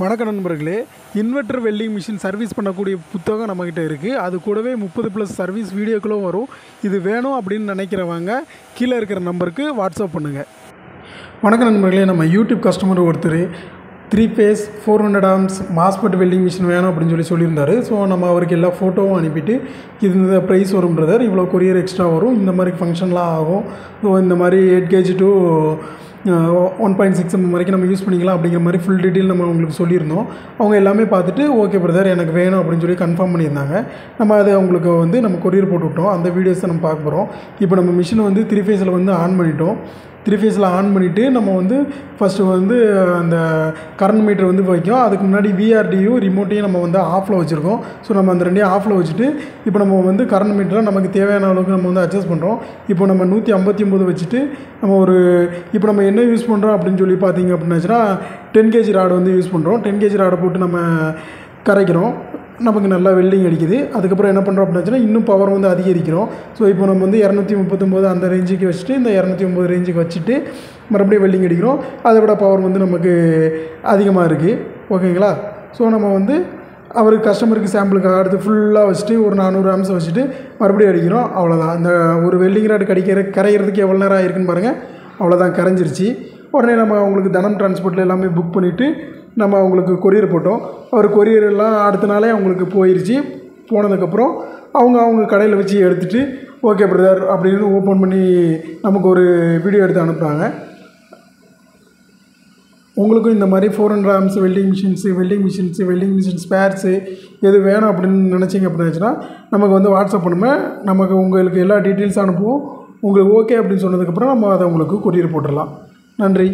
வணக்கம் நண்பர்களே, inverter welding machine service பண்ணக்கூடிய புத்தகம் நம்மக்கிட்ட இருக்குது. அது கூடவே 30+ சர்வீஸ் வீடியோக்களும் வரும். இது வேணும் அப்படின்னு நினைக்கிறவங்க கீழே இருக்கிற நம்பருக்கு வாட்ஸ்அப் பண்ணுங்கள். வணக்கம் நண்பர்களே, நம்ம யூடியூப் கஸ்டமர் ஒருத்தர் 3 phase 400 amps MOSFET welding machine வேணும் அப்படின்னு சொல்லியிருந்தார். ஸோ நம்ம அவருக்கு எல்லா ஃபோட்டோவும் அனுப்பிட்டு இது இந்த ப்ரைஸ் வரும் பிரதர், இவ்வளோ கொரியர் எக்ஸ்ட்ரா வரும், இந்த மாதிரி ஃபங்க்ஷன்லாம் ஆகும், ஸோ இந்த மாதிரி 8 kg to 1.6 mm வரைக்கும் நம்ம யூஸ் பண்ணிக்கலாம் அப்படிங்கிற மாதிரி ஃபுல் டீட்டெயில் நம்ம உங்களுக்கு சொல்லியிருந்தோம். அவங்க எல்லாமே பார்த்துட்டு ஓகே பிரதர் எனக்கு வேணும் அப்படின்னு சொல்லி கன்ஃபார்ம் பண்ணியிருந்தாங்க. நம்ம அதை அவங்களுக்கு நம்ம கொரியர் போட்டு விட்டோம். அந்த வீடியோஸை நம்ம பார்க்க போகிறோம். இப்போ நம்ம மிஷினை 3 phaseல் ஆன் பண்ணிட்டோம். 3 phaseல் ஆன் பண்ணிவிட்டு நம்ம ஃபஸ்ட்டு அந்த கரண்ட் மீட்டர் வைக்கும். அதுக்கு முன்னாடி விஆர்டியும் ரிமோட்டையும் நம்ம ஆஃபில் வச்சுருக்கோம். ஸோ நம்ம அந்த ரெண்டையும் ஆஃபில் வச்சுட்டு இப்போ நம்ம கரண்ட் மீட்டரை நமக்கு தேவையான அளவுக்கு நம்ம அட்ஜஸ்ட் பண்ணுறோம். இப்போ நம்ம 159 வச்சுட்டு இப்போ நம்ம என்ன யூஸ் பண்ணுறோம் அப்படின்னு சொல்லி பார்த்தீங்க அப்படின்னாச்சுன்னா 10 kg ராடு யூஸ் பண்ணுறோம். 10 kg ராடை போட்டு நம்ம கரைக்கிறோம். நமக்கு நல்லா வெல்டிங் அடிக்குது. அதுக்கப்புறம் என்ன பண்ணுறோம் அப்படின்னா இன்னும் பவர் அதிகரிக்கிறோம். ஸோ இப்போ நம்ம 239 அந்த ரேஞ்சுக்கு வச்சுட்டு இந்த 209 ரேஞ்சுக்கு வச்சுட்டு மறுபடியும் வெல்டிங் அடிக்கிறோம். அதை விட பவர் நமக்கு அதிகமாக இருக்குது. ஓகேங்களா? ஸோ நம்ம அவருக்கு கஸ்டமருக்கு சாம்பிளுக்கு அடுத்து ஃபுல்லாக வச்சுட்டு ஒரு 400 amps வச்சுட்டு மறுபடியும் அடிக்கிறோம். அவ்வளோதான். இந்த ஒரு வெல்டிங் ராடு கரைகிறதுக்கு எவ்வளோ நேரம் ஆயிருக்குன்னு பாருங்கள். அவ்வளோதான், கரைஞ்சிருச்சு. உடனே நம்ம அவங்களுக்கு தனம் டிரான்ஸ்போர்ட்டில் எல்லாமே புக் பண்ணிவிட்டு நம்ம அவங்களுக்கு கொரியர் போட்டோம். அவர் கொரியர் எல்லாம் அடுத்த நாளே அவங்களுக்கு போயிடுச்சு. போனதுக்கப்புறம் அவங்க கடையில் வச்சு எடுத்துகிட்டு ஓகே பிரதர் அப்படின்னு ஓப்பன் பண்ணி நமக்கு ஒரு வீடியோ எடுத்து அனுப்புகிறாங்க. உங்களுக்கும் இந்த மாதிரி 400 amps வெல்டிங் மிஷின் ஸ்பேர்ஸு எது வேணும் அப்படின்னு நினச்சிங்க அப்படின்னாச்சுன்னா நமக்கு வாட்ஸ்அப் பண்ணுங்கள். நமக்கு உங்களுக்கு எல்லா டீட்டெயில்ஸும் அனுப்புவோம். உங்களுக்கு ஓகே அப்படின்னு சொன்னதுக்கப்புறம் நம்ம அதை உங்களுக்கு கொரியர் போட்டுடலாம். நன்றி.